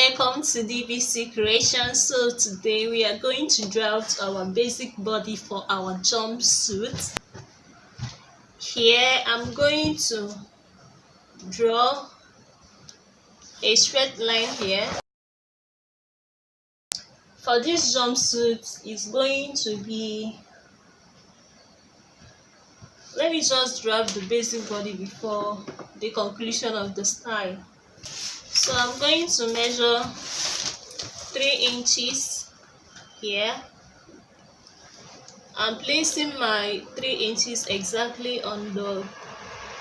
Welcome to DBC Creation. So today we are going to draw out our basic body for our jumpsuit. Here I'm going to draw a straight line here. For this jumpsuit, it's going to be, let me just draw the basic body before the conclusion of the style. So I'm going to measure 3 inches here. I'm placing my 3 inches exactly on the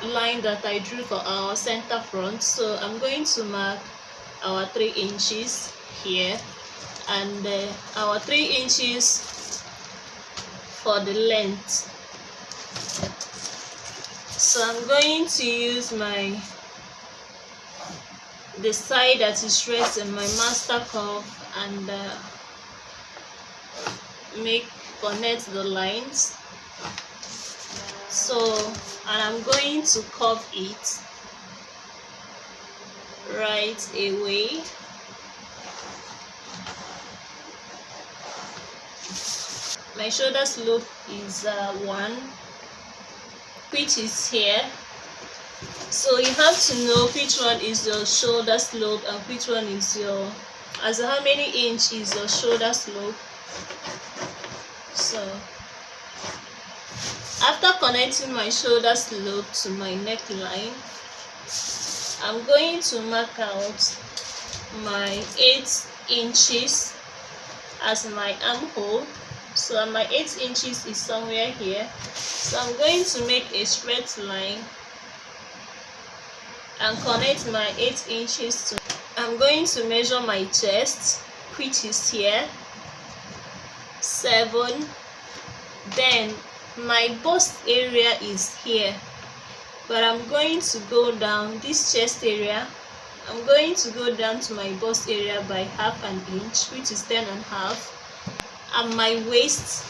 line that I drew for our center front. So I'm going to mark our 3 inches here and our 3 inches for the length. So I'm going to use the side that is straight in my master curve and connect the lines. And I'm going to curve it right away. My shoulder slope is 1, which is here. So you have to know which one is your shoulder slope and which one is how many inch is your shoulder slope. So after connecting my shoulder slope to my neckline, I'm going to mark out my 8 inches as my armhole. So my 8 inches is somewhere here. So I'm going to make a straight line and connect my 8 inches to. I'm going to measure my chest, which is here, 7. Then my bust area is here, but I'm going to go down this chest area. I'm going to go down to my bust area by ½ an inch, which is 10.5, and my waist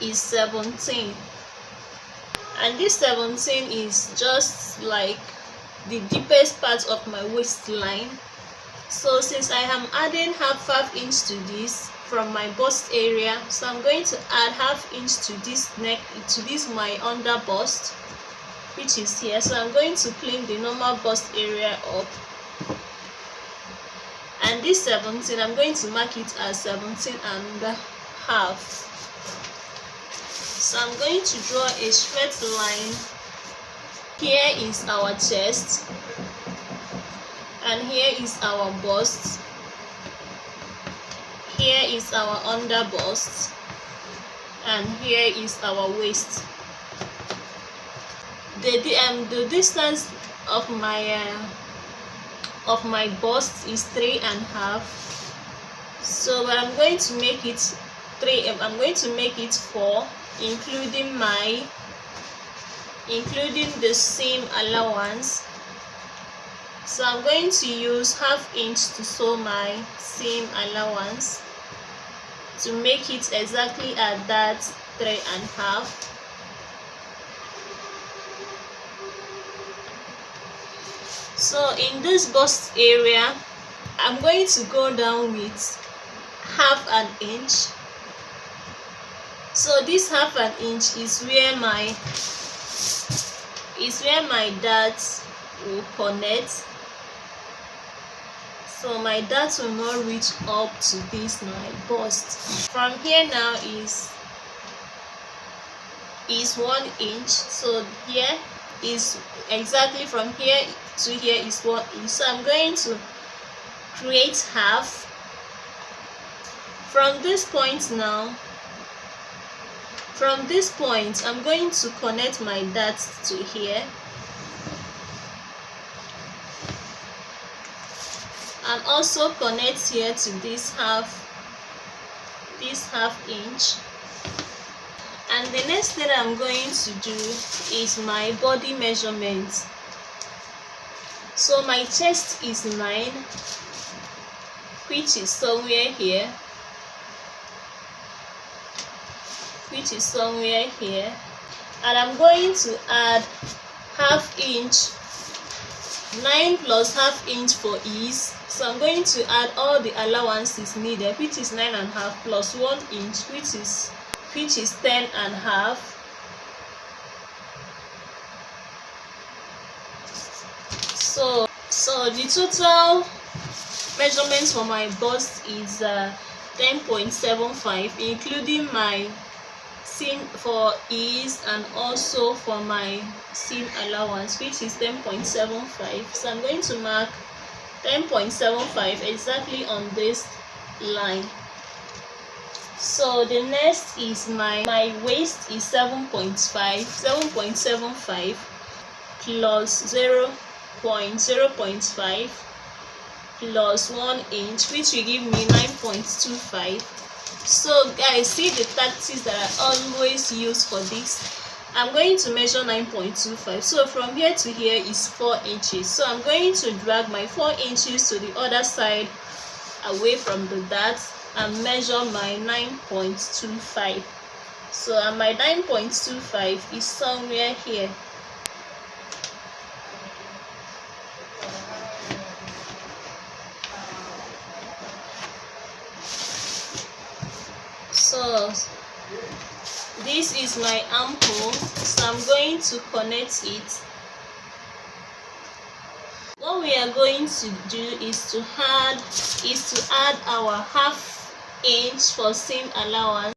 is 17, and this 17 is just like the deepest part of my waistline. So since I am adding ½ inch to this from my bust area, so I'm going to add ½ inch to this neck, to this my under bust, which is here. So I'm going to clean the normal bust area up, and this 17, I'm going to mark it as 17.5. So I'm going to draw a straight line. Here is our chest, and here is our bust. Here is our under bust, and here is our waist. The distance of my bust is 3.5. So but I'm going to make it 3. I'm going to make it 4, including the seam allowance. So I'm going to use ½ inch to sew my seam allowance to make it exactly at that 3.5. So in this bust area, I'm going to go down with ½ an inch. So this ½ an inch is where my darts will connect. So my darts will not reach up to this my bust. From here now is 1 inch. So here is exactly from here to here is 1 inch. So I'm going to create half from this point now. From this point, I'm going to connect my darts to here, and also connect here to this half inch. And the next thing I'm going to do is my body measurement. So my chest is 9, which is somewhere here. And I'm going to add ½ inch. 9 plus ½ inch for ease, So I'm going to add all the allowances needed, which is 9.5 plus 1 inch, which is 10.5. So the total measurements for my bust is 10.75, including my seam for ease and also for my seam allowance, which is 10.75. So I'm going to mark 10.75 exactly on this line. So the next is my waist is 7.75 plus 0.5 plus 1 inch, which will give me 9.25. So guys, see the tactics that I always use for this. I'm going to measure 9.25. So from here to here is 4 inches. So I'm going to drag my 4 inches to the other side away from the dart and measure my 9.25. So my 9.25 is somewhere here. So this is my armhole, so I'm going to connect it. What we are going to do is to add our half inch for seam allowance.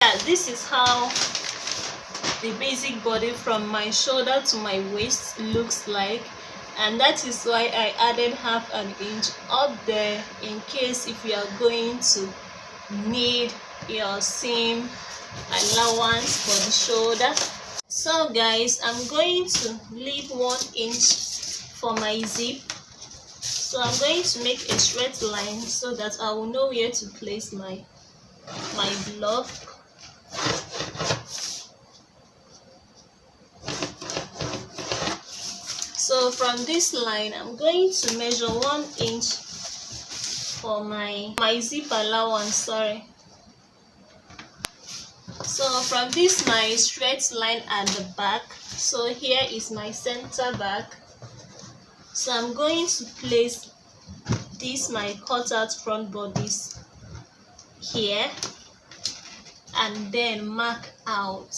Yeah, this is how the basic body from my shoulder to my waist looks like, and that is why I added half an inch up there in case if you are going to need your seam allowance for the shoulder. So guys, I'm going to leave 1 inch for my zip. So I'm going to make a straight line so that I will know where to place my block. So from this line, I'm going to measure 1 inch for my zip allowance. So from this my straight line at the back, so here is my center back. So I'm going to place this my cutout front bodies here and then mark out.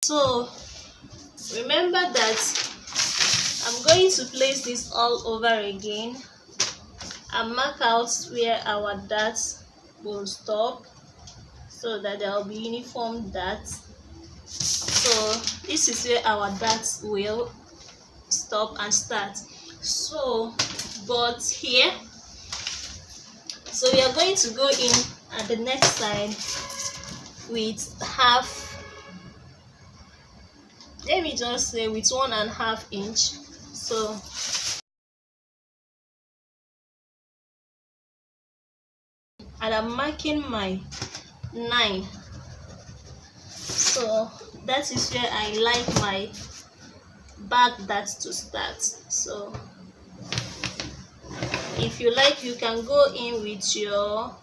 So remember that I'm going to place this all over again and mark out where our darts will stop so that there will be uniform darts. So this is where our darts will stop and start. So but here, so we are going to go in at the next side with half, let me just say with 1.5 inch. So and I'm marking my 9. So that is where I like my back dart to start. So if you like, you can go in with your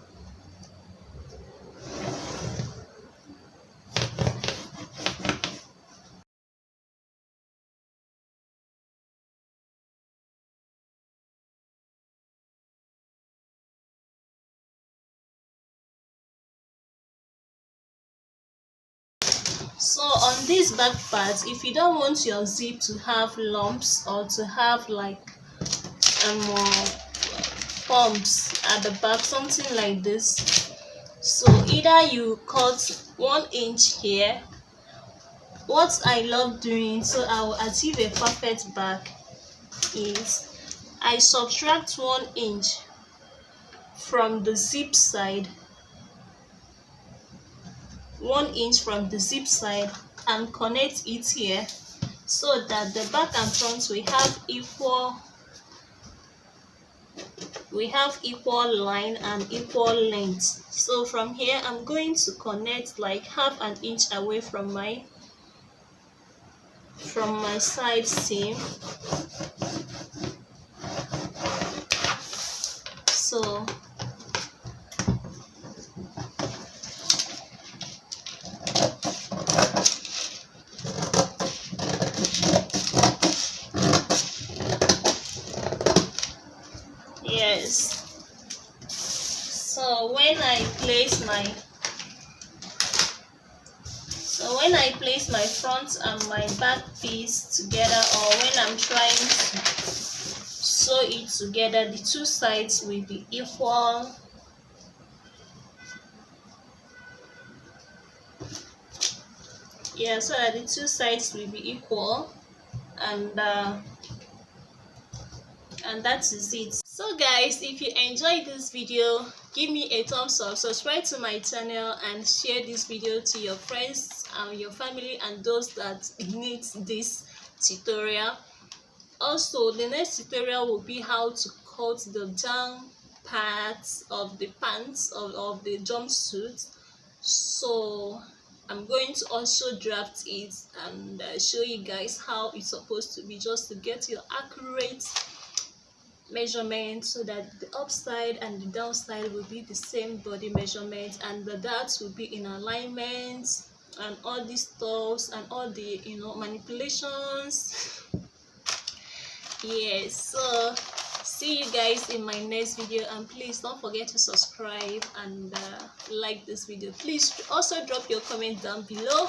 so on this back part, if you don't want your zip to have lumps or to have like bumps at the back, something like this, so either you cut 1 inch here. What I love doing so I will achieve a perfect back is I subtract 1 inch from the zip side, 1 inch from the zip side, and connect it here. so that the back and front we have equal line and equal length. So from here I'm going to connect like half an inch away from my side seam. So yes, so when I place my front and my back piece together, or when I'm trying to sew it together, the two sides will be equal. Yeah, so that the two sides will be equal, and that is it. So guys, if you enjoyed this video, give me a thumbs up, subscribe to my channel, and share this video to your friends and your family and those that need this tutorial. Also, the next tutorial will be how to cut the down parts of the pants of the jumpsuit. So I'm going to also draft it and show you guys how it's supposed to be, just to get your accurate measurement, so that the upside and the downside will be the same body measurement, and the darts will be in alignment, and all these stuffs and all the manipulations. Yes, so see you guys in my next video, and please don't forget to subscribe and like this video. Please also drop your comment down below